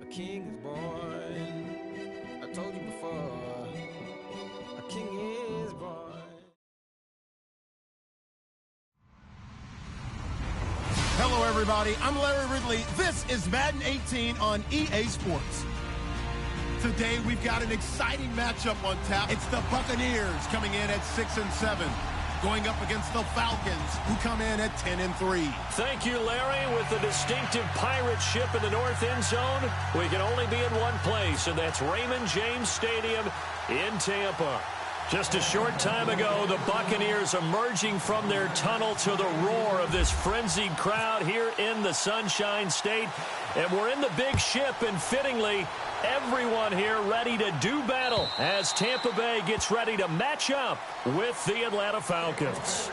king is born. I told you before, a king is born. Hello, everybody. I'm Larry Ridley. This is Madden 18 on EA Sports. Today, we've got an exciting matchup on tap. It's the Buccaneers coming in at 6-7, going up against the Falcons, who come in at 10-3. Thank you, Larry. With the distinctive pirate ship in the north end zone, we can only be in one place, and that's Raymond James Stadium in Tampa. Just a short time ago, the Buccaneers emerging from their tunnel to the roar of this frenzied crowd here in the Sunshine State. And we're in the big ship, and fittingly, everyone here ready to do battle as Tampa Bay gets ready to match up with the Atlanta Falcons.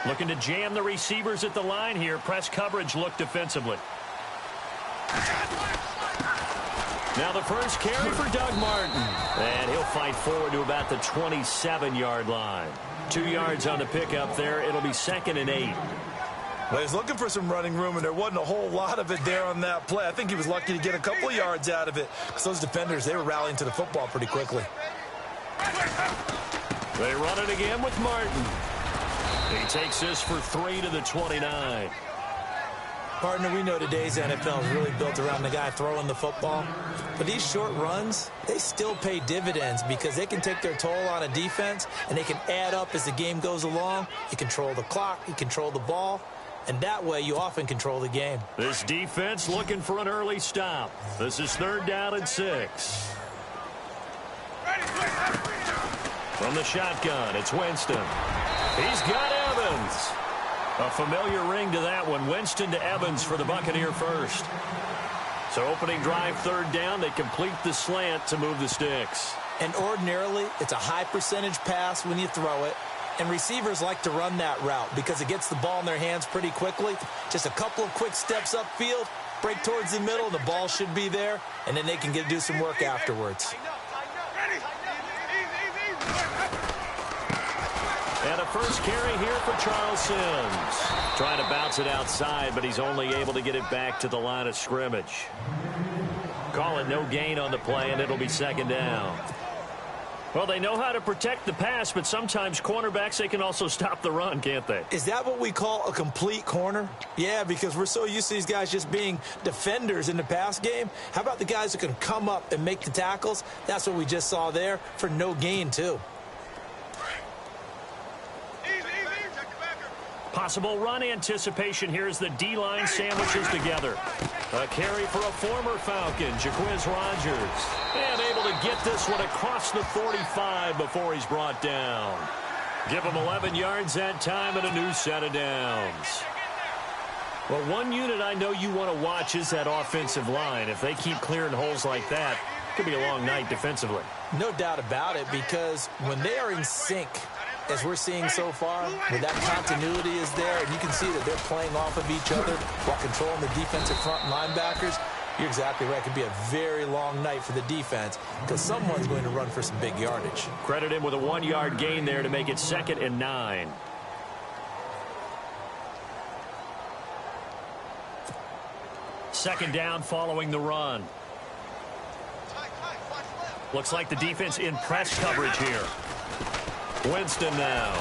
Looking to jam the receivers at the line here. Press coverage look defensively. Now the first carry for Doug Martin. And he'll fight forward to about the 27-yard line. 2 yards on the pickup there. It'll be 2nd and 8. Well, he's looking for some running room, and there wasn't a whole lot of it there on that play. I think he was lucky to get a couple of yards out of it, because those defenders, they were rallying to the football pretty quickly. They run it again with Martin. He takes this for 3 to the 29. Partner, we know today's NFL is really built around the guy throwing the football. But these short runs, they still pay dividends because they can take their toll on a defense, and they can add up as the game goes along. You control the clock, you control the ball, and that way you often control the game. This defense looking for an early stop. This is 3rd down and 6. From the shotgun, it's Winston. He's got Evans. A familiar ring to that one. Winston to Evans for the Buccaneer first. So opening drive, 3rd down. They complete the slant to move the sticks. And ordinarily, it's a high percentage pass when you throw it. And receivers like to run that route because it gets the ball in their hands pretty quickly. Just a couple of quick steps upfield, break towards the middle, the ball should be there, and then they can do some work afterwards. And a first carry here for Charles Sims. Trying to bounce it outside, but he's only able to get it back to the line of scrimmage. Call it no gain on the play, and it'll be 2nd down. Well, they know how to protect the pass, but sometimes cornerbacks, they can also stop the run, can't they? Is that what we call a complete corner? Yeah, because we're so used to these guys just being defenders in the pass game. How about the guys who can come up and make the tackles? That's what we just saw there for no gain, too. Possible run anticipation here as the D-line sandwiches together. A carry for a former Falcon, Jaquiz Rogers. And able to get this one across the 45 before he's brought down. Give him 11 yards that time and a new set of downs. Well, one unit I know you want to watch is that offensive line. If they keep clearing holes like that, it could be a long night defensively. No doubt about it, because when they are in sync, as we're seeing so far, where that continuity is there, and you can see that they're playing off of each other while controlling the defensive front linebackers, you're exactly right. It could be a very long night for the defense because someone's going to run for some big yardage. Credit him with a 1-yard gain there to make it 2nd and 9. Second down following the run. Looks like the defense in press coverage here. Winston now.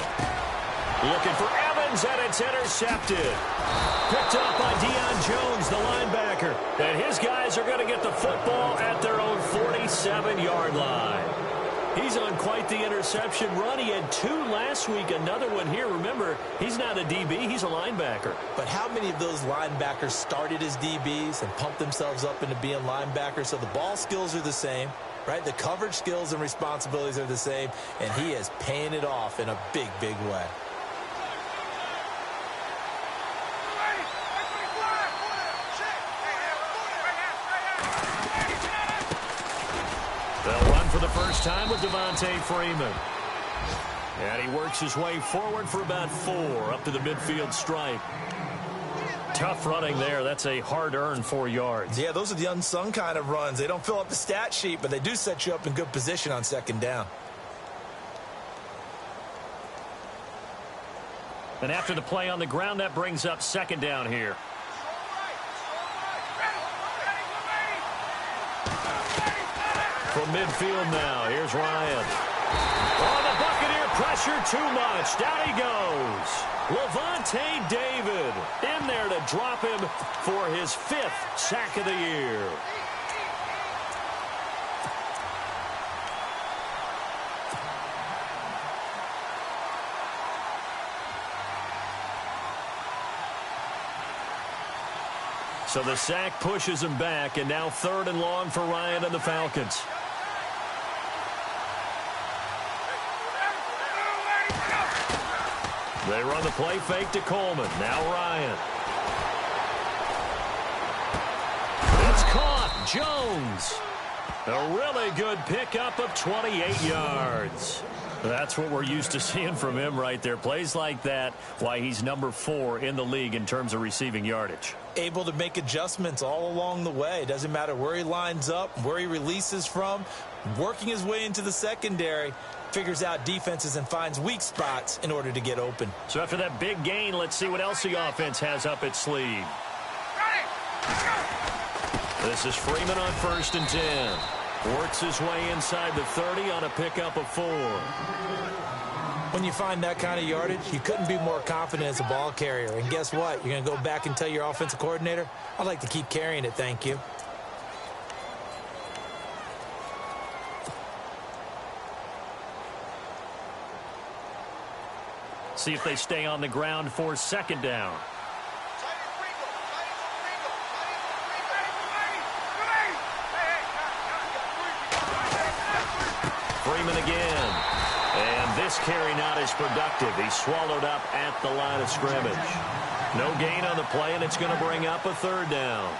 Looking for Evans, and it's intercepted. Picked up by Deion Jones, the linebacker. And his guys are going to get the football at their own 47-yard line. He's on quite the interception run. He had 2 last week, another one here. Remember, he's not a DB, he's a linebacker. But how many of those linebackers started as DBs and pumped themselves up into being linebackers? So the ball skills are the same. Right? The coverage skills and responsibilities are the same, and he is paying it off in a big, big way. They'll run for the first time with Devontae Freeman. And he works his way forward for about 4 up to the midfield stripe. Tough running there. That's a hard-earned 4 yards. Yeah, those are the unsung kind of runs. They don't fill up the stat sheet, but they do set you up in good position on second down. And after the play on the ground, that brings up second down here. From midfield now, here's Ryan. Oh, the Buccaneer pressure too much. Down he goes. Levante David in there to drop him for his 5th sack of the year. So the sack pushes him back, and now 3rd and long for Ryan and the Falcons. They run the play fake to Coleman. Now Ryan. It's caught. Jones. A really good pickup of 28 yards. That's what we're used to seeing from him right there. Plays like that, why he's number 4 in the league in terms of receiving yardage. Able to make adjustments all along the way. Doesn't matter where he lines up, where he releases from. Working his way into the secondary. Figures out defenses and finds weak spots in order to get open. So after that big gain, let's see what else the offense has up its sleeve. This is Freeman on 1st and 10. Works his way inside the 30 on a pickup of 4. When you find that kind of yardage, you couldn't be more confident as a ball carrier. And guess what? You're going to go back and tell your offensive coordinator, I'd like to keep carrying it, thank you. See if they stay on the ground for second down. Freeman again. And this carry not as productive. He's swallowed up at the line of scrimmage. No gain on the play, and it's going to bring up a 3rd down.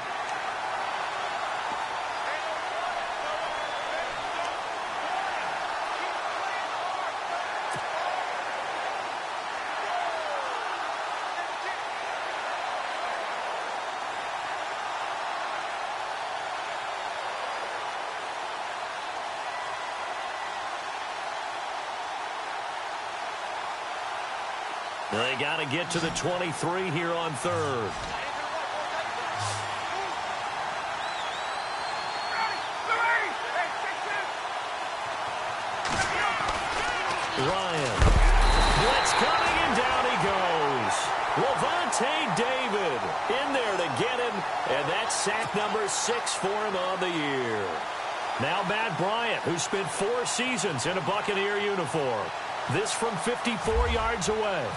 They got to get to the 23 here on 3rd. Ryan. Blitz coming, and down he goes. Levante David in there to get him, and that's sack number 6 for him on the year. Now Matt Bryant, who spent 4 seasons in a Buccaneer uniform. This from 54 yards away.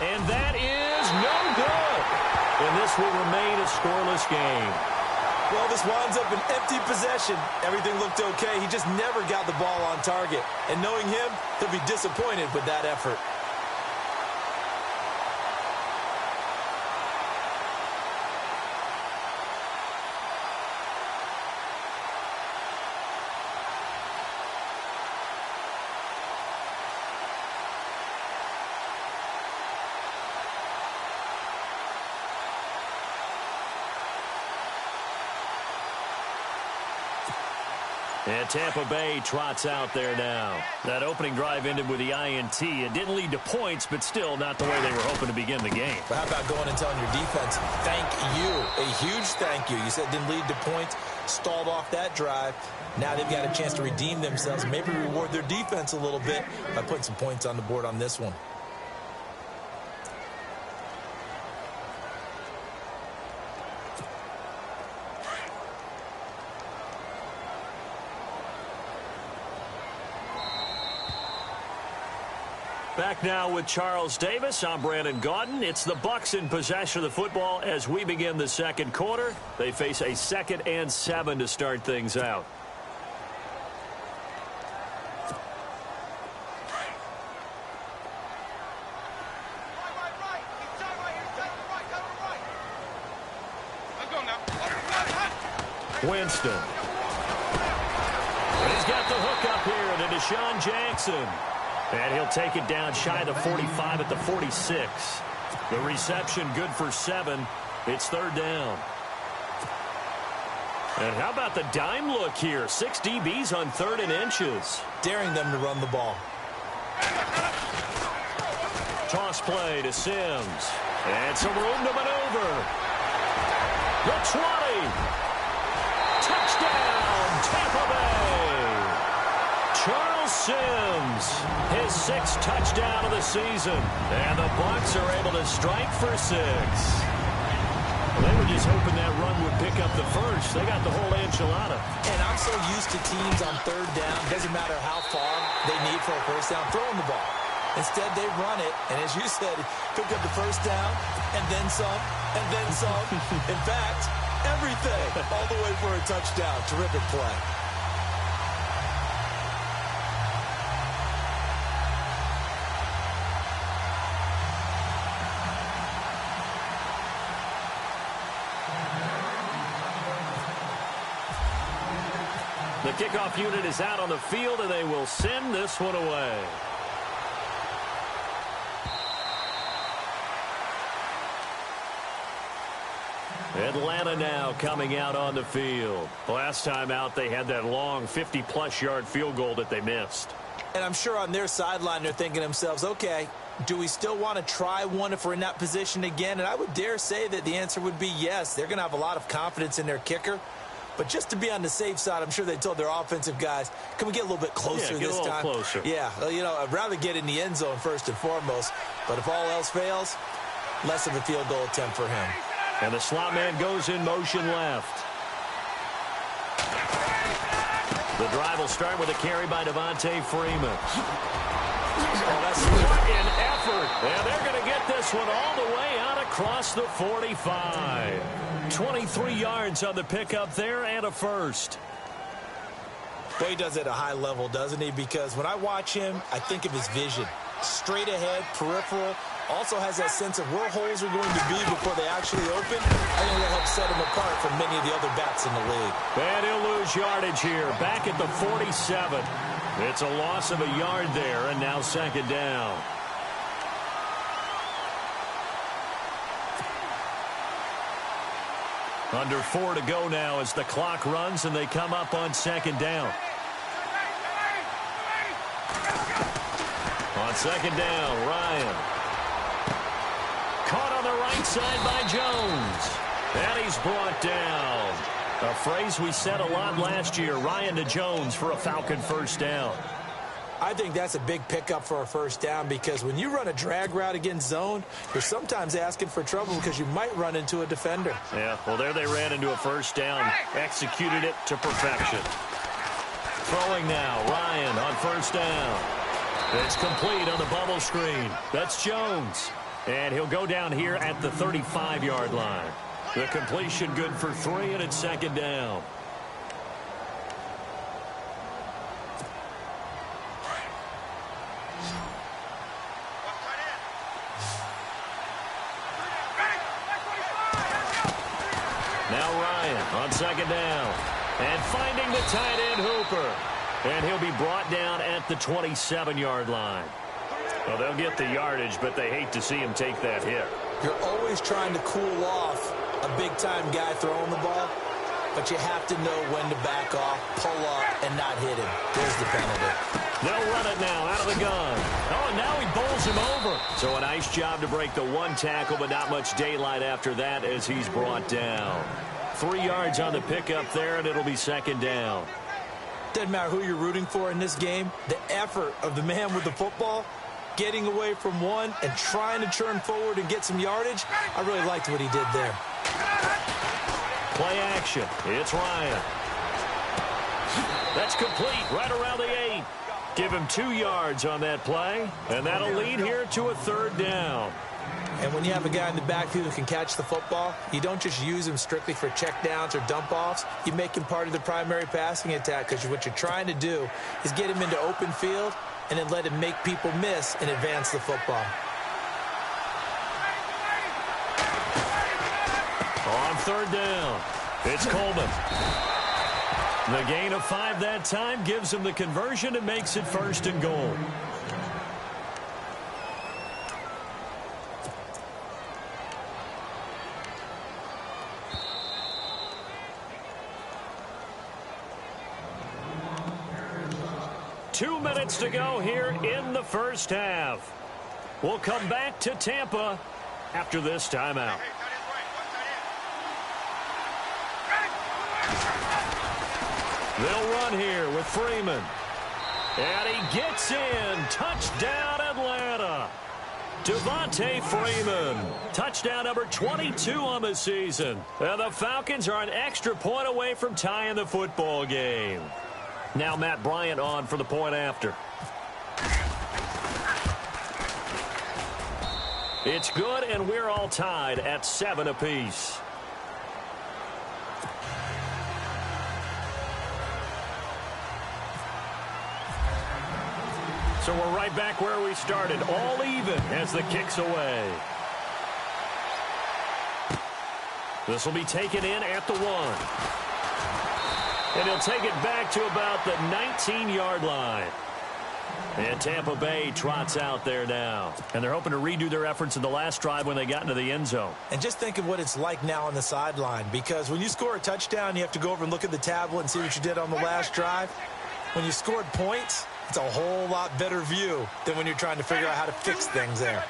And that is no good. And this will remain a scoreless game. Well, this winds up an empty possession. Everything looked okay. He just never got the ball on target. And knowing him, he'll be disappointed with that effort. And Tampa Bay trots out there now. That opening drive ended with the INT. It didn't lead to points, but still not the way they were hoping to begin the game. But how about going and telling your defense, thank you, a huge thank you. You said it didn't lead to points, stalled off that drive. Now they've got a chance to redeem themselves, maybe reward their defense a little bit by putting some points on the board on this one. Back now with Charles Davis. I'm Brandon Gaudin. It's the Bucs in possession of the football as we begin the second quarter. They face a 2nd and 7 to start things out. Winston. And he's got the hook up here to Deshaun Jackson. And he'll take it down shy of the 45 at the 46. The reception good for 7. It's third down. And how about the dime look here? 6 DBs on 3rd and inches. Daring them to run the ball. Toss play to Sims. And some room to maneuver. The 20. Touchdown, Tampa Bay. Charles Sims, his 6th touchdown of the season. And the Bucs are able to strike for 6. Well, they were just hoping that run would pick up the first. They got the whole enchilada. And I'm so used to teams on 3rd down. Doesn't matter how far they need for a first down, throwing the ball. Instead, they run it, and as you said, pick up the first down, and then some, and then some. In fact, everything, all the way for a touchdown. Terrific play. The kickoff unit is out on the field, and they will send this one away. Atlanta now coming out on the field. Last time out, they had that long 50-plus yard field goal that they missed. And I'm sure on their sideline, they're thinking to themselves, okay, do we still want to try one if we're in that position again? And I would dare say that the answer would be yes. They're going to have a lot of confidence in their kicker. But just to be on the safe side, I'm sure they told their offensive guys, can we get a little bit closer this time? Yeah, get a little closer. Yeah, well, you know, I'd rather get in the end zone first and foremost. But if all else fails, less of a field goal attempt for him. And the slot man goes in motion left. The drive will start with a carry by Devontae Freeman. Oh, that's what an effort. And they're going to get this one all the way out across the 45. 23 yards on the pickup there and a first. Well, he does it at a high level, doesn't he? Because when I watch him, I think of his vision. Straight ahead, peripheral. Also has that sense of where holes are going to be before they actually open. I think that helps set him apart from many of the other backs in the league. And he'll lose yardage here. Back at the 47. It's a loss of a yard there, and now second down. Under 4 to go now as the clock runs, and they come up on second down. On second down, Ryan. Caught on the right side by Jones. And he's brought down. A phrase we said a lot last year, Ryan to Jones for a Falcon first down. I think that's a big pickup for a first down because when you run a drag route against zone, you're sometimes asking for trouble because you might run into a defender. Yeah, well, there they ran into a first down. Executed it to perfection. Throwing now, Ryan on first down. It's complete on the bubble screen. That's Jones. And he'll go down here at the 35-yard line. The completion good for 3, and it's second down. Now Ryan on second down. And finding the tight end Hooper. And he'll be brought down at the 27-yard line. Well, they'll get the yardage, but they hate to see him take that hit. You're always trying to cool off a big-time guy throwing the ball, but you have to know when to back off, pull up, and not hit him. There's the penalty. They'll run it now out of the gun. Oh, and now he bowls him over. So a nice job to break the one tackle, but not much daylight after that as he's brought down. 3 yards on the pickup there, and it'll be second down. Doesn't matter who you're rooting for in this game. The effort of the man with the football, getting away from one and trying to turn forward and get some yardage, I really liked what he did there. Play action. It's Ryan. That's complete right around the 8. Give him 2 yards on that play, and that'll lead here to a third down. And when you have a guy in the backfield who can catch the football, you don't just use him strictly for checkdowns or dump-offs. You make him part of the primary passing attack because what you're trying to do is get him into open field and then let him make people miss and advance the football. On third down, it's Coleman. The gain of 5 that time gives him the conversion and makes it 1st and goal. Two minutes to go here in the first half. We'll come back to Tampa after this timeout. They'll run here with Freeman. And he gets in. Touchdown, Atlanta. Devontae Freeman. Touchdown number 22 on the season. And the Falcons are an extra point away from tying the football game. Now Matt Bryant on for the point after. It's good, and we're all tied at 7 apiece. So we're right back where we started, all even as the kick's away. This will be taken in at the 1. And he'll take it back to about the 19-yard line. And Tampa Bay trots out there now. And they're hoping to redo their efforts in the last drive when they got into the end zone. And just think of what it's like now on the sideline. Because when you score a touchdown, you have to go over and look at the tablet and see what you did on the last drive. When you scored points, it's a whole lot better view than when you're trying to figure out how to fix things there.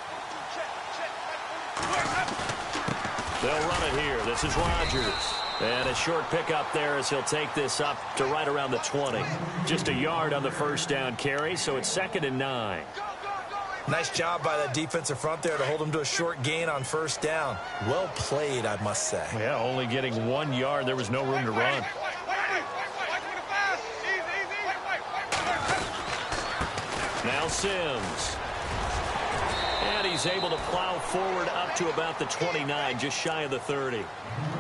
They'll run it here. This is Rodgers. And a short pickup there as he'll take this up to right around the 20. Just a yard on the first down carry, so it's 2nd and 9. Nice job by that defensive front there to hold him to a short gain on first down. Well played, I must say. Yeah, only getting 1 yard. There was no room to run. Now Sims. And he's able to plow forward up to about the 29, just shy of the 30.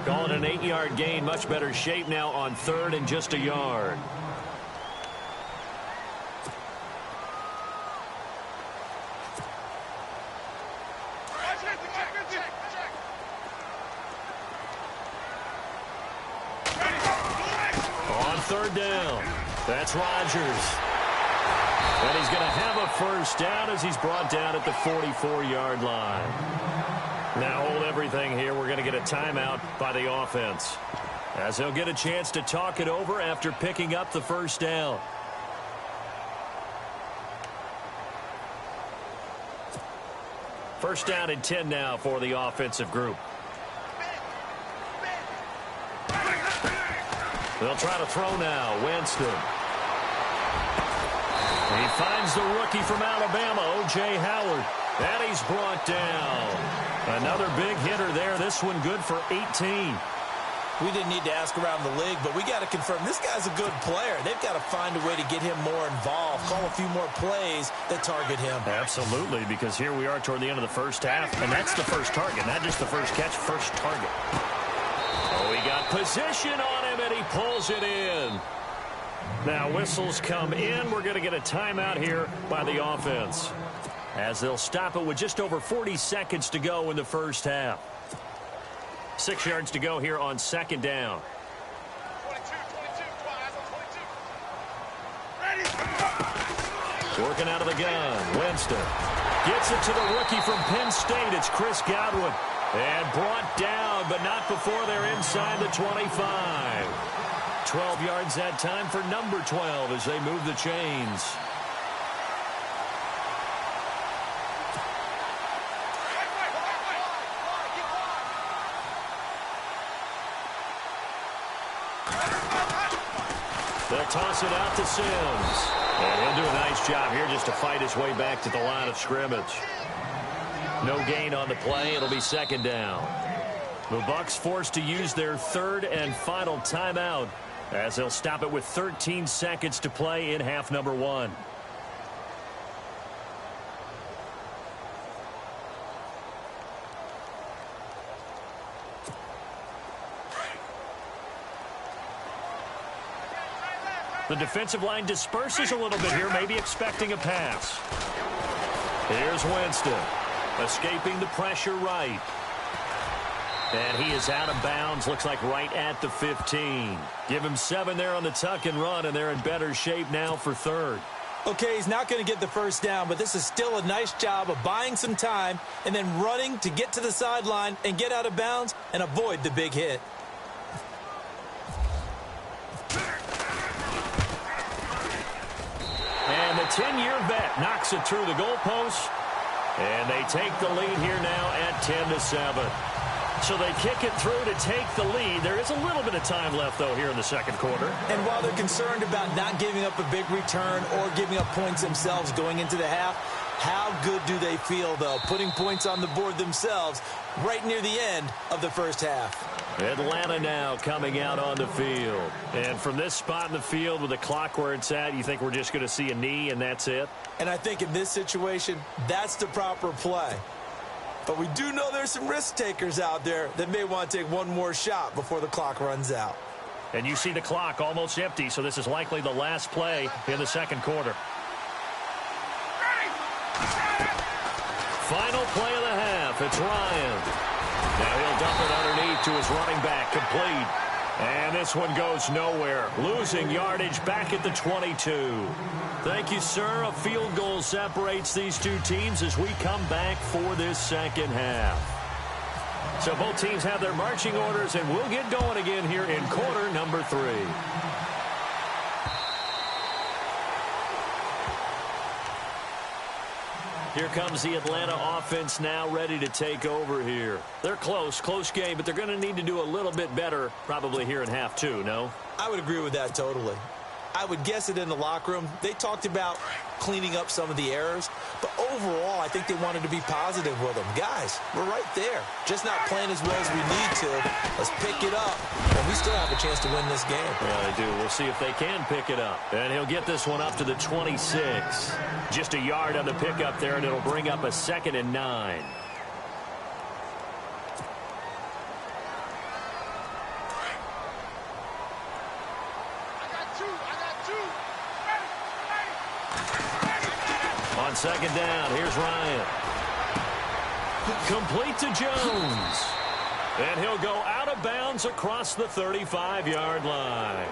Call it an 8-yard gain. Much better shape now on 3rd and just a yard. On 3rd down, that's Rodgers. And he's going to have a first down as he's brought down at the 44-yard line. Now hold everything here. We're going to get a timeout by the offense, as they'll get a chance to talk it over after picking up the first down. First down and 10 now for the offensive group. They'll try to throw now. Winston. He finds the rookie from Alabama, O.J. Howard. And he's brought down. Another big hitter there. This one good for 18. We didn't need to ask around the league, but we got to confirm this guy's a good player. They've got to find a way to get him more involved, call a few more plays that target him. Absolutely, because here we are toward the end of the first half, and that's the first target, not just the first catch, first target. Oh, he got position on him, and he pulls it in. Now whistles come in. We're going to get a timeout here by the offense, as they'll stop it with just over 40 seconds to go in the first half. 6 yards to go here on 2nd down. Working out of the gun. Winston gets it to the rookie from Penn State. It's Chris Godwin. And brought down, but not before they're inside the 25. 12 yards that time for number 12 as they move the chains. They'll toss it out to Sims. And he'll do a nice job here just to fight his way back to the line of scrimmage. No gain on the play. It'll be 2nd down. The Bucs forced to use their 3rd and final timeout, as they'll stop it with 13 seconds to play in half number 1. The defensive line disperses a little bit here, maybe expecting a pass. Here's Winston, escaping the pressure right. And he is out of bounds, looks like right at the 15. Give him 7 there on the tuck and run, and they're in better shape now for third. Okay, he's not going to get the first down, but this is still a nice job of buying some time and then running to get to the sideline and get out of bounds and avoid the big hit. And the 10-year vet knocks it through the goalpost, and they take the lead here now at 10-7. So they kick it through to take the lead. There is a little bit of time left, though, here in the second quarter. And while they're concerned about not giving up a big return or giving up points themselves going into the half, how good do they feel, though, putting points on the board themselves right near the end of the first half? Atlanta now coming out on the field. And from this spot in the field with the clock where it's at, you think we're just going to see a knee and that's it? And I think in this situation, that's the proper play. But we do know there's some risk takers out there that may want to take one more shot before the clock runs out. And you see the clock almost empty, so this is likely the last play in the second quarter. Final play of the half. It's Ryan. Now he'll dump it underneath to his running back, complete. And this one goes nowhere. Losing yardage back at the 22. Thank you, sir. A field goal separates these two teams as we come back for this second half. So both teams have their marching orders, and we'll get going again here in quarter number 3. Here comes the Atlanta offense now ready to take over here. They're close game, but they're going to need to do a little bit better probably here in half 2, no? I would agree with that totally. I would guess it in the locker room. They talked about cleaning up some of the errors, but overall, I think they wanted to be positive with them. Guys, we're right there. Just not playing as well as we need to. Let's pick it up, and we still have a chance to win this game. Yeah, they do. We'll see if they can pick it up. And he'll get this one up to the 26. Just a yard on the pickup there, and it'll bring up a 2nd and 9. On second down, here's Ryan. Complete to Jones. And he'll go out of bounds across the 35-yard line.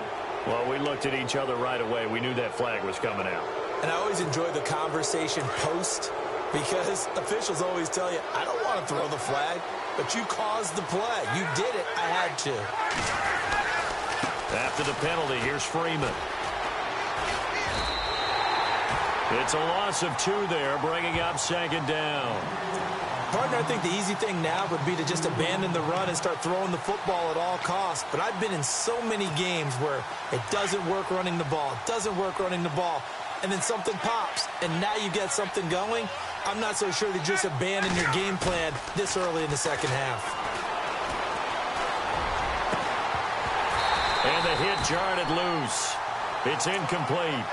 Well, we looked at each other right away. We knew that flag was coming out. And I always enjoy the conversation post because officials always tell you, I don't want to throw the flag, but you caused the play. You did it. I had to. After the penalty, here's Freeman. It's a loss of 2 there, bringing up second down. Partner, I think the easy thing now would be to just abandon the run and start throwing the football at all costs. But I've been in so many games where it doesn't work running the ball, and then something pops, and now you get something going. I'm not so sure to just abandon your game plan this early in the second half. And the hit jarred it loose. It's incomplete.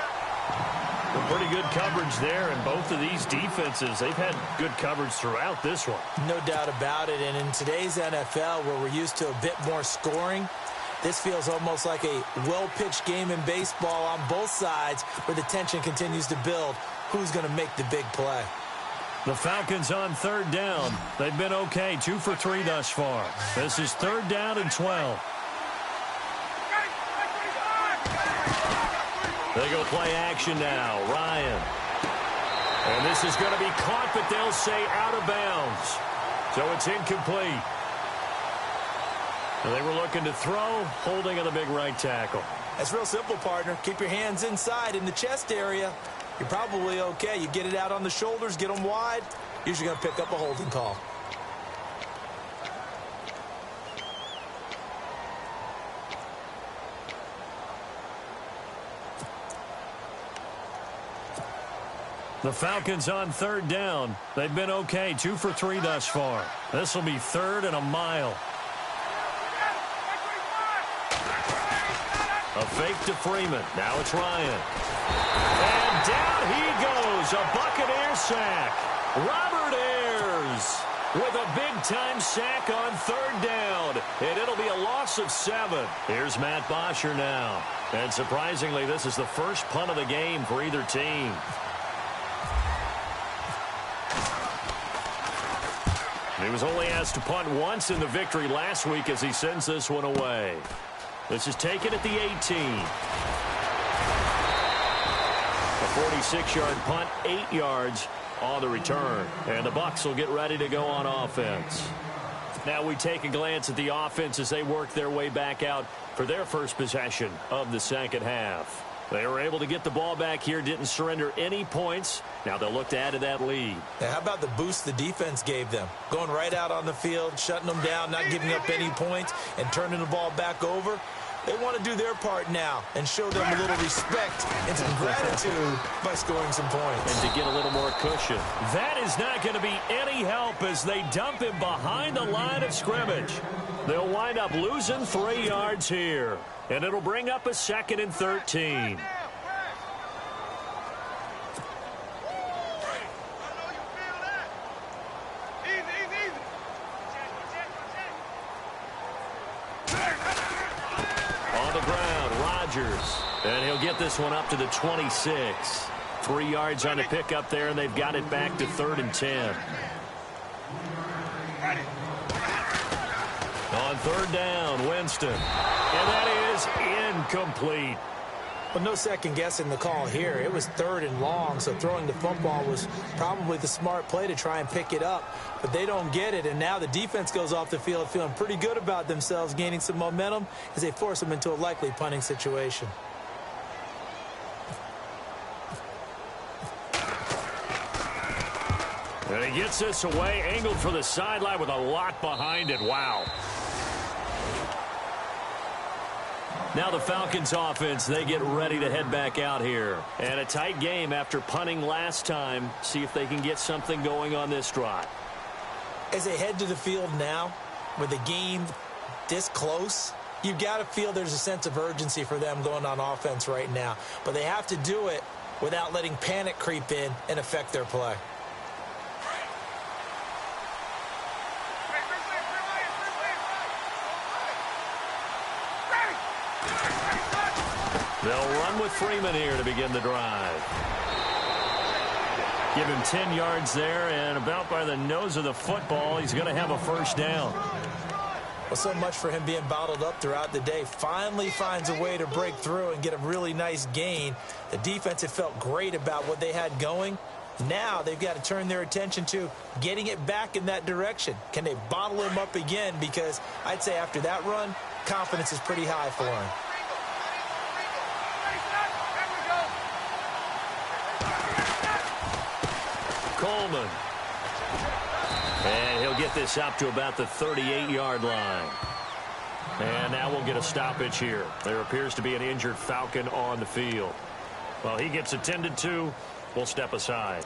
Pretty good coverage there, and both of these defenses, they've had good coverage throughout this one. No doubt about it, and in today's NFL, where we're used to a bit more scoring, this feels almost like a well-pitched game in baseball on both sides where the tension continues to build. Who's going to make the big play? The Falcons on third down. They've been okay, 2 for 3 thus far. This is 3rd down and 12. They go play action now. Ryan. And this is going to be caught, but they'll say out of bounds. So it's incomplete. And they were looking to throw, holding on the big right tackle. That's real simple, partner. Keep your hands inside in the chest area. You're probably okay. You get it out on the shoulders, get them wide. Usually going to pick up a holding call. The Falcons on third down. They've been okay, 2 for 3 thus far. This will be 3rd and a mile. A fake to Freeman. Now it's Ryan. And down he goes. A Buccaneer sack. Robert Ayers with a big-time sack on 3rd down. And it'll be a loss of 7. Here's Matt Bosher now. And surprisingly, this is the first punt of the game for either team. He was only asked to punt once in the victory last week as he sends this one away. This is taken at the 18. A 46-yard punt, 8 yards on the return. And the Bucs will get ready to go on offense. Now we take a glance at the offense as they work their way back out for their first possession of the second half. They were able to get the ball back here, didn't surrender any points. Now they'll look to add to that lead. Now, how about the boost the defense gave them? Going right out on the field, shutting them down, not giving up any points, and turning the ball back over. They want to do their part now and show them a little respect and some gratitude by scoring some points. And to get a little more cushion. That is not going to be any help as they dump him behind the line of scrimmage. They'll wind up losing 3 yards here. And it'll bring up a 2nd and 13. On the ground, Rodgers. And he'll get this one up to the 26. 3 yards on the pickup there, and they've got it back to 3rd and 10. On 3rd down, Winston. And that is incomplete. Well, no second guessing the call here. It was 3rd and long, so throwing the football was probably the smart play to try and pick it up. But they don't get it, and now the defense goes off the field feeling pretty good about themselves, gaining some momentum as they force them into a likely punting situation. And he gets this away, angled for the sideline with a lot behind it. Wow. Now the Falcons offense, they get ready to head back out here. And a tight game after punting last time. See if they can get something going on this drive. As they head to the field now, with the game this close, you've got to feel there's a sense of urgency for them going on offense right now. But they have to do it without letting panic creep in and affect their play. They'll run with Freeman here to begin the drive. Give him 10 yards there, and about by the nose of the football, he's going to have a first down. Well, so much for him being bottled up throughout the day. Finally finds a way to break through and get a really nice gain. The defense had felt great about what they had going. Now they've got to turn their attention to getting it back in that direction. Can they bottle him up again? Because I'd say after that run, confidence is pretty high for him. Coleman. And he'll get this up to about the 38-yard line. And now we'll get a stoppage here. There appears to be an injured Falcon on the field. Well, he gets attended to. We'll step aside.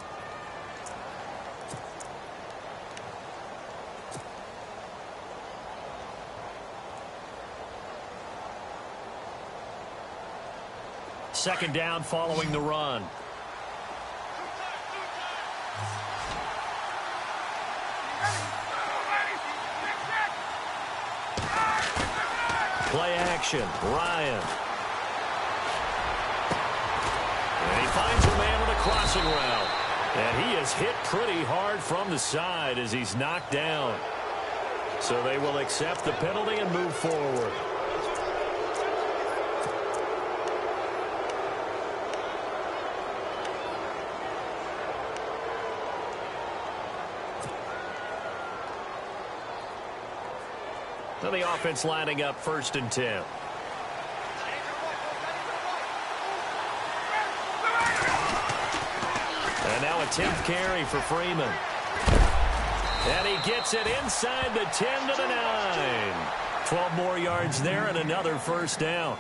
Second down following the run. Play action. Ryan. And he finds a man with a crossing route. And he is hit pretty hard from the side as he's knocked down. So they will accept the penalty and move forward. Now the offense lining up 1st and 10. And now a 10th carry for Freeman. And he gets it inside the 10 to the 9. 12 more yards there and another first down.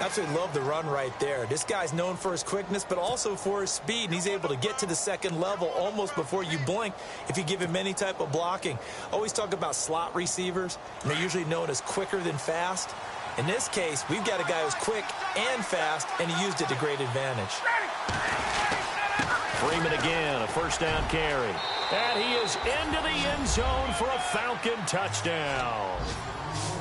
Absolutely love the run right there. This guy's known for his quickness, but also for his speed. And he's able to get to the second level almost before you blink if you give him any type of blocking. Always talk about slot receivers, and they're usually known as quicker than fast. In this case, we've got a guy who's quick and fast, and he used it to great advantage. Freeman again, a first down carry. And he is into the end zone for a Falcon touchdown.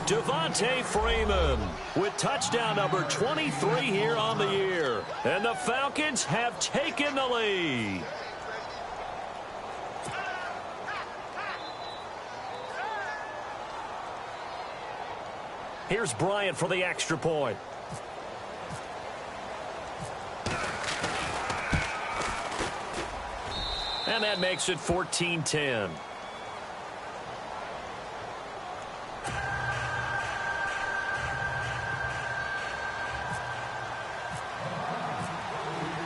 Devontae Freeman with touchdown number 23 here on the year. And the Falcons have taken the lead. Here's Bryant for the extra point. And that makes it 14-10.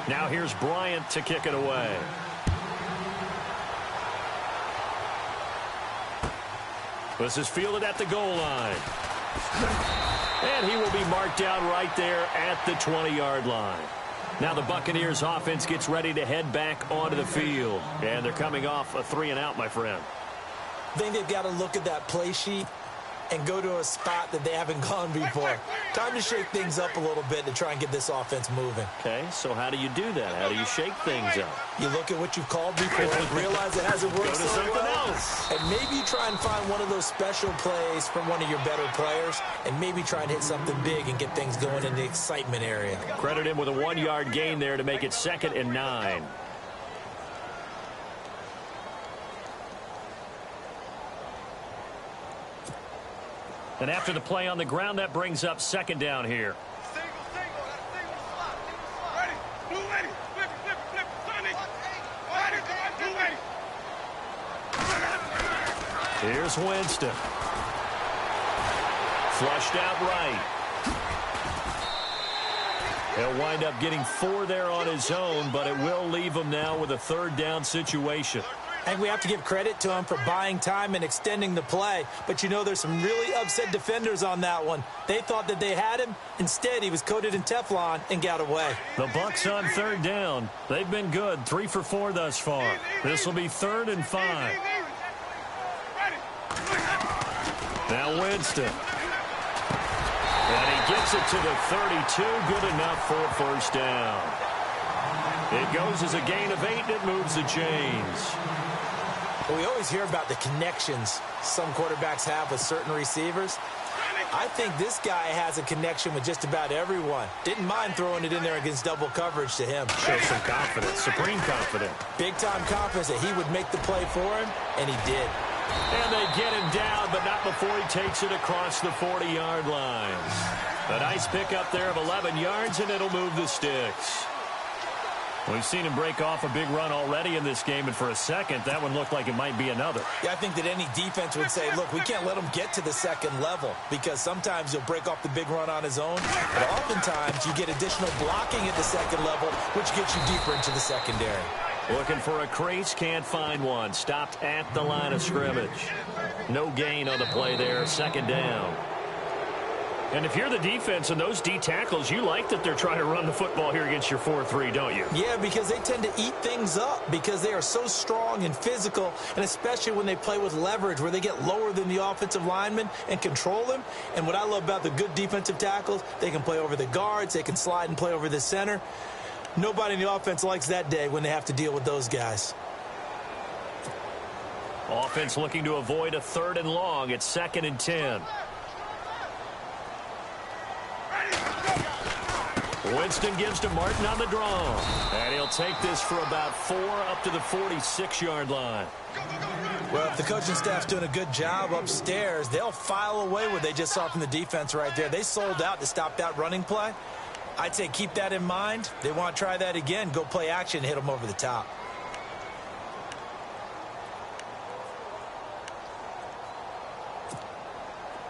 Now here's Bryant to kick it away. This is fielded at the goal line. And he will be marked down right there at the 20-yard line. Now the Buccaneers offense gets ready to head back onto the field. And they're coming off a 3-and-out, my friend. I think they've got to look at that play sheet and go to a spot that they haven't gone before. Time to shake things up a little bit to try and get this offense moving. Okay, so how do you do that? How do you shake things up? You look at what you've called before and realize it hasn't worked Go to so something well. else. And maybe you try and find one of those special plays from one of your better players and maybe try and hit something big and get things going in the excitement area. Credit him with a 1-yard gain there to make it 2nd and 9. And after the play on the ground, that brings up 2nd down here. Here's Winston. Flushed out right. He'll wind up getting 4 there on his own, but it will leave him now with a 3rd down situation. I think we have to give credit to him for buying time and extending the play. But, you know, there's some really upset defenders on that one. They thought that they had him. Instead, he was coated in Teflon and got away. The Bucs on 3rd down. They've been good, 3 for 4 thus far. This will be 3rd and 5. Now Winston. And he gets it to the 32. Good enough for a 1st down. It goes as a gain of 8, and it moves the chains. We always hear about the connections some quarterbacks have with certain receivers. I think this guy has a connection with just about everyone. Didn't mind throwing it in there against double coverage to him. Shows some confidence, supreme confidence. Big-time confidence that he would make the play for him, and he did. And they get him down, but not before he takes it across the 40-yard line. A nice pickup there of 11 yards, and it'll move the sticks. We've seen him break off a big run already in this game, and for a second, that one looked like it might be another. Yeah, I think that any defense would say, look, we can't let him get to the 2nd level because sometimes he'll break off the big run on his own, but oftentimes you get additional blocking at the 2nd level, which gets you deeper into the secondary. Looking for a crease, can't find one. Stopped at the line of scrimmage. No gain on the play there, 2nd down. And if you're the defense and those D tackles, you like that they're trying to run the football here against your 4-3, don't you? Yeah, because they tend to eat things up because they are so strong and physical, and especially when they play with leverage where they get lower than the offensive lineman and control them. And what I love about the good defensive tackles, they can play over the guards, they can slide and play over the center. Nobody in the offense likes that day when they have to deal with those guys. Offense looking to avoid a 3rd and long. It's 2nd and 10. Winston gives to Martin on the draw. And he'll take this for about 4 up to the 46-yard line. Well, if the coaching staff's doing a good job upstairs, they'll file away what they just saw from the defense right there. They sold out to stop that running play. I'd say keep that in mind. They want to try that again. Go play action, hit them over the top.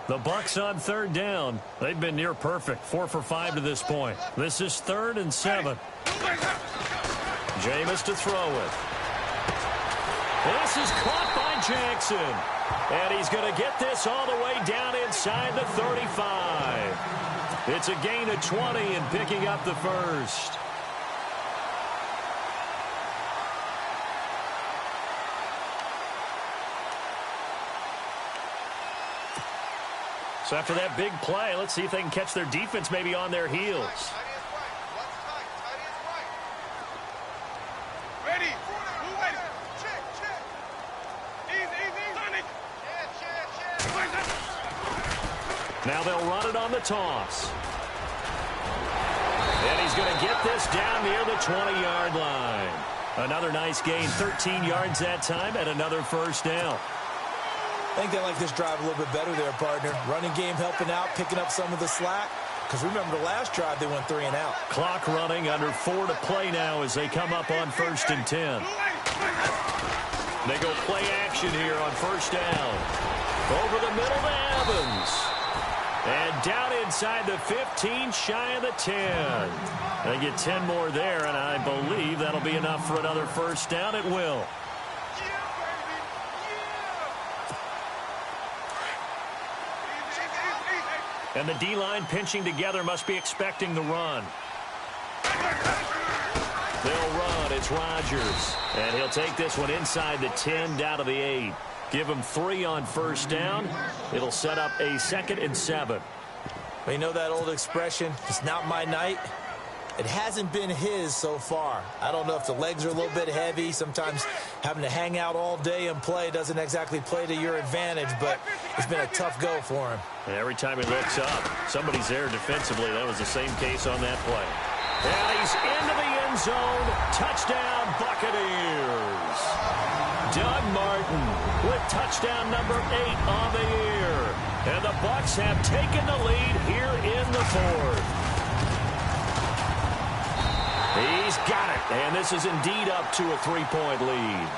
The Bucs on 3rd down. They've been near perfect. 4 for 5 to this point. This is 3rd and 7. Jameis to throw it. This is caught by Jackson. And he's going to get this all the way down inside the 35. It's a gain of 20 and picking up the 1st. So after that big play, let's see if they can catch their defense maybe on their heels. Now they'll run it on the toss. And he's going to get this down near the 20-yard line. Another nice gain, 13 yards that time, and another 1st down. I think they like this drive a little bit better there, partner. Running game helping out, picking up some of the slack. Because remember the last drive, they went 3 and out. Clock running, under 4 to play now as they come up on 1st and 10. They go play action here on 1st down. Over the middle to Evans. And down inside the 15, shy of the 10. They get 10 more there, and I believe that'll be enough for another 1st down. It will. And the D-line pinching together must be expecting the run. They'll run. It's Rodgers. And he'll take this one inside the 10 down to the 8. Give him 3 on 1st down. It'll set up a 2nd and 7. Well, you know that old expression, it's not my night? It hasn't been his so far. I don't know if the legs are a little bit heavy. Sometimes having to hang out all day and play doesn't exactly play to your advantage, but it's been a tough go for him. And every time he looks up, somebody's there defensively. That was the same case on that play. And he's into the end zone. Touchdown, Buccaneers. Doug Martin with touchdown number 8 on the year. And the Bucs have taken the lead here in the 4th. He's got it, and this is indeed up to a 3-point lead.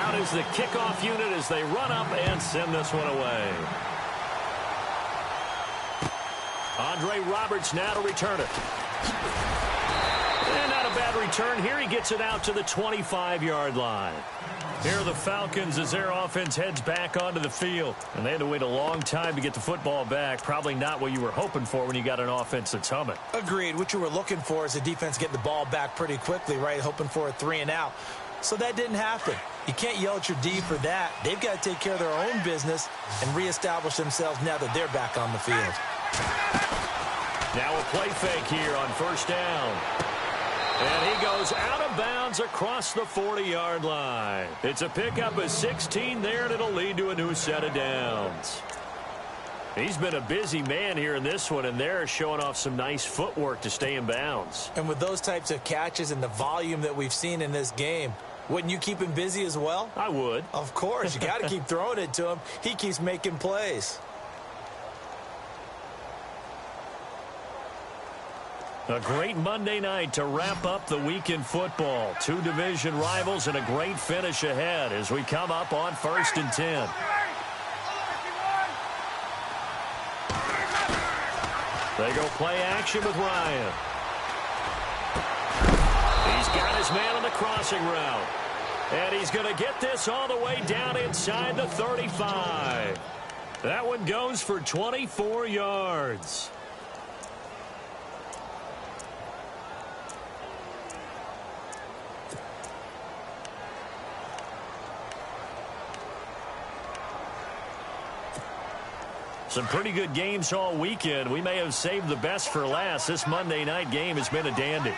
Out is the kickoff unit as they run up and send this one away. Andre Roberts now to return it. And not a bad return here. He gets it out to the 25-yard line. Here are the Falcons as their offense heads back onto the field. And they had to wait a long time to get the football back. Probably not what you were hoping for when you got an offense that's humming. Agreed. What you were looking for is the defense getting the ball back pretty quickly, right? Hoping for a 3 and out. So that didn't happen. You can't yell at your D for that. They've got to take care of their own business and reestablish themselves now that they're back on the field. Now a play fake here on 1st down. And he goes out of bounds across the 40-yard line. It's a pickup of 16 there, and it'll lead to a new set of downs. He's been a busy man here in this one, and they're showing off some nice footwork to stay in bounds. And with those types of catches and the volume that we've seen in this game, wouldn't you keep him busy as well? I would. Of course. You got to keep throwing it to him. He keeps making plays. A great Monday night to wrap up the week in football. 2 division rivals and a great finish ahead as we come up on 1st and 10. They go play action with Ryan. He's got his man on the crossing route. And he's going to get this all the way down inside the 35. That one goes for 24 yards. Some pretty good games all weekend. We may have saved the best for last. This Monday night game has been a dandy.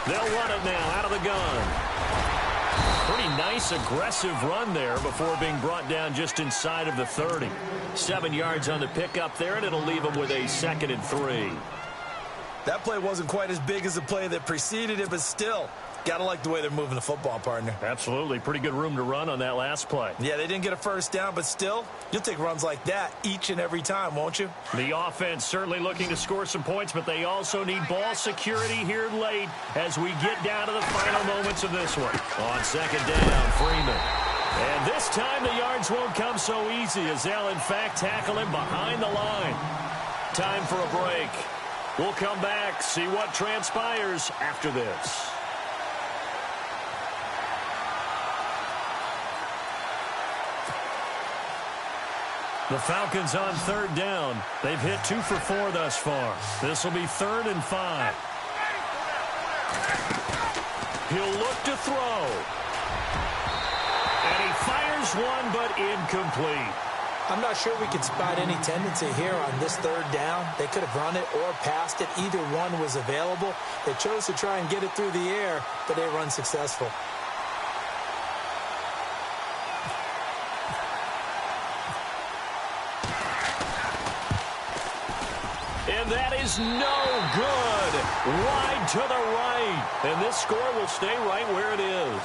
They'll run it now out of the gun. Pretty nice, aggressive run there before being brought down just inside of the 30. 7 yards on the pickup there, and it'll leave them with a 2nd and 3. That play wasn't quite as big as the play that preceded it, but still, got to like the way they're moving the football, partner. Absolutely. Pretty good room to run on that last play. Yeah, they didn't get a 1st down, but still, you'll take runs like that each and every time, won't you? The offense certainly looking to score some points, but they also need ball security here late as we get down to the final moments of this one. On 2nd down, Freeman. And this time the yards won't come so easy as they'll, in fact, tackle him behind the line. Time for a break. We'll come back, see what transpires after this. The Falcons on 3rd down. They've hit 2 for 4 thus far. This will be 3rd and 5. He'll look to throw. And he fires one, but incomplete. I'm not sure we can spot any tendency here on this 3rd down. They could have run it or passed it. Either one was available. They chose to try and get it through the air, but they run successful. And that is no good. Wide to the right. And this score will stay right where it is.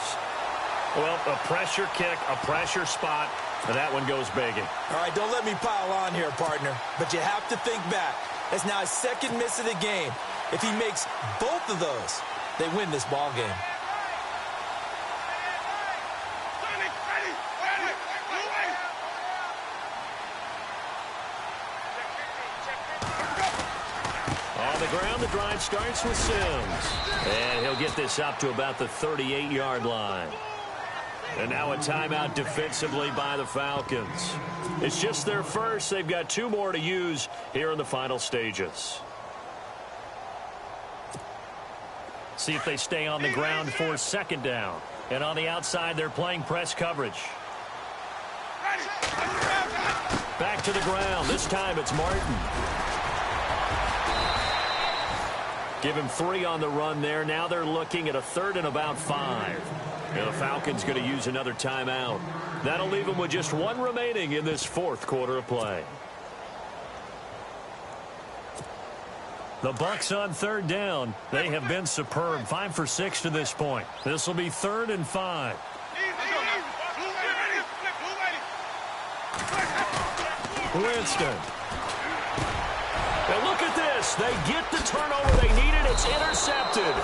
Well, a pressure kick, a pressure spot, and that one goes begging. All right, don't let me pile on here, partner. But you have to think back. That's now his second miss of the game. If he makes both of those, they win this ball game. On the ground, the drive starts with Sims. And he'll get this up to about the 38-yard line. And now a timeout defensively by the Falcons. It's just their first. They've got 2 more to use here in the final stages. See if they stay on the ground for second down. And on the outside, they're playing press coverage. Back to the ground. This time it's Martin. Give him 3 on the run there. Now they're looking at a 3rd and about 5. And the Falcons going to use another timeout. That'll leave them with just 1 remaining in this 4th quarter of play. The Bucs on 3rd down. They have been superb. 5 for 6 to this point. This will be 3rd and 5. Winston. And look at this. They get the turnover they needed. It's intercepted.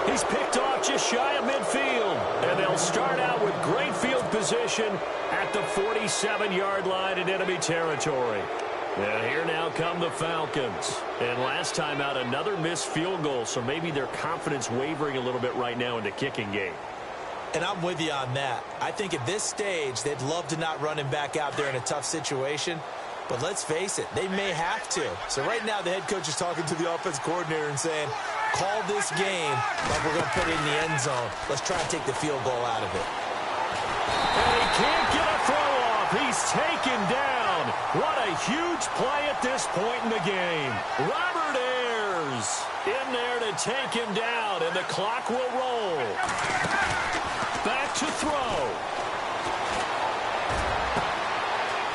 He's picked off just shy of midfield. And they'll start out with great field position at the 47-yard line in enemy territory. And here now come the Falcons. And last time out, another missed field goal, so maybe their confidence wavering a little bit right now in the kicking game. And I'm with you on that. I think at this stage, they'd love to not run him back out there in a tough situation. But let's face it, they may have to. So right now, the head coach is talking to the offense coordinator and saying, call this game like we're going to put it in the end zone. Let's try and take the field goal out of it. And he can't get a throw off. He's taken down. What a huge play at this point in the game. Robert Ayers in there to take him down, and the clock will roll. Back to throw.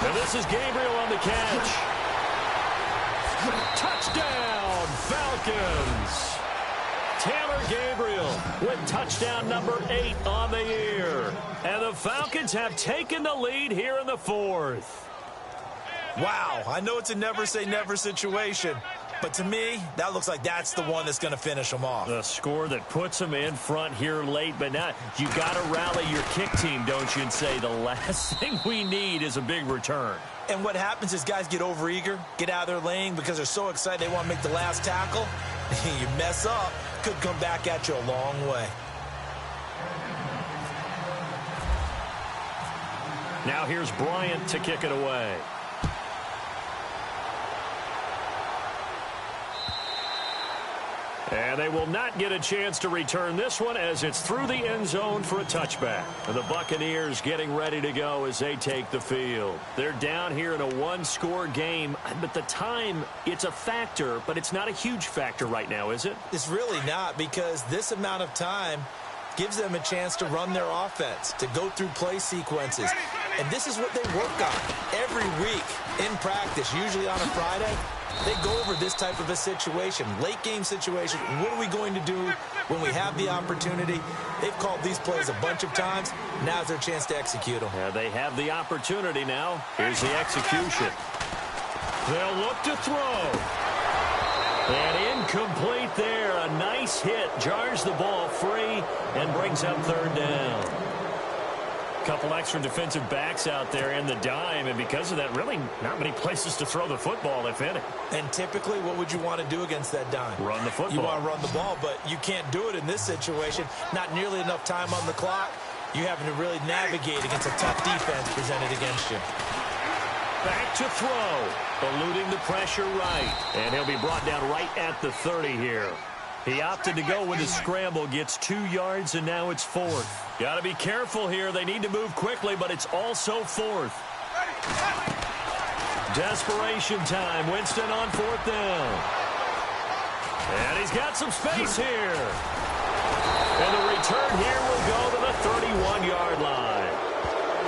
And this is Gabriel on the catch. Touchdown, Falcons. Taylor Gabriel with touchdown number 8 on the year. And the Falcons have taken the lead here in the 4th. Wow, I know it's a never-say-never situation, but to me, that looks like that's the one that's going to finish them off. A score that puts them in front here late, but not. You got to rally your kick team, don't you, and say the last thing we need is a big return. And what happens is guys get overeager, get out of their lane because they're so excited they want to make the last tackle. You mess up, could come back at you a long way. Now here's Bryant to kick it away. And they will not get a chance to return this one as it's through the end zone for a touchback. And the Buccaneers getting ready to go as they take the field. They're down here in a 1-score game, but the time, it's a factor, but it's not a huge factor right now, is it? It's really not, because this amount of time gives them a chance to run their offense, to go through play sequences. And this is what they work on every week in practice, usually on a Friday. They go over this type of a situation, late-game situation. What are we going to do when we have the opportunity? They've called these plays a bunch of times. Now's their chance to execute them. Yeah, they have the opportunity now. Here's the execution. They'll look to throw. And incomplete there. A nice hit. Jars the ball free and brings up 3rd down. Couple extra defensive backs out there in the dime, and because of that, really not many places to throw the football, if any. And typically, what would you want to do against that dime? Run the football. You want to run the ball, but you can't do it in this situation. Not nearly enough time on the clock. You having to really navigate against a tough defense presented against you. Back to throw, eluding the pressure right. And he'll be brought down right at the 30 here. He opted to go with a scramble, gets 2 yards, and now it's 4th. Got to be careful here. They need to move quickly, but it's also 4th. Desperation time. Winston on 4th down. And he's got some space here. And the return here will go to the 31-yard line.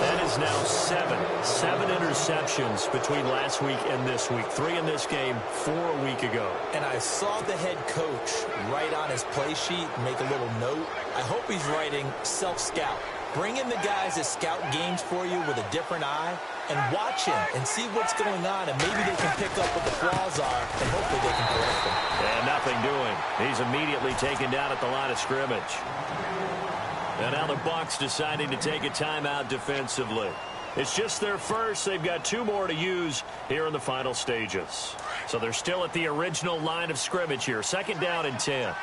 That is now seven interceptions between last week and this week. 3 in this game, 4 a week ago. And I saw the head coach write on his play sheet, make a little note. I hope he's writing self-scout. Bring in the guys that scout games for you with a different eye and watch him and see what's going on, and maybe they can pick up what the flaws are, and hopefully they can correct them. And nothing doing. He's immediately taken down at the line of scrimmage. And now the Bucs deciding to take a timeout defensively. It's just their first. They've got 2 more to use here in the final stages. So they're still at the original line of scrimmage here. 2nd down and 10.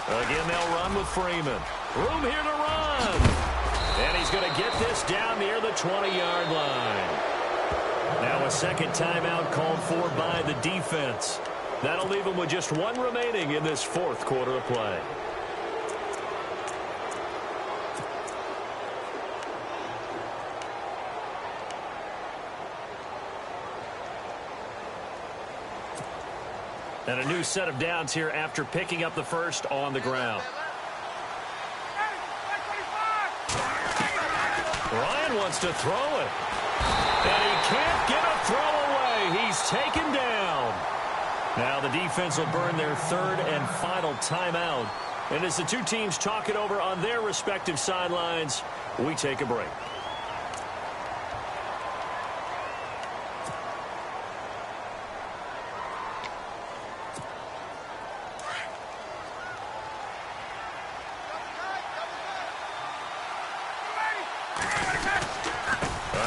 Again, they'll run with Freeman. Room here to run. And he's going to get this down near the 20-yard line. Now a second timeout called for by the defense. That'll leave him with just 1 remaining in this 4th quarter of play. And a new set of downs here after picking up the first on the ground. Ryan wants to throw it. And he can't get a throw away. He's taken down. Now the defense will burn their 3rd and final timeout. And as the 2 teams talk it over on their respective sidelines, we take a break.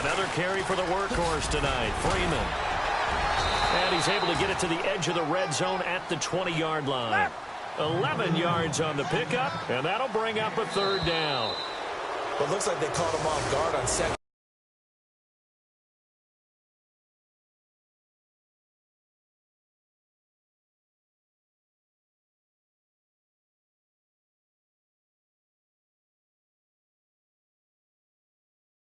Another carry for the workhorse tonight, Freeman. And he's able to get it to the edge of the red zone at the 20-yard line. 11 yards on the pickup, and that'll bring up a 3rd down. But it looks like they caught him off guard on second.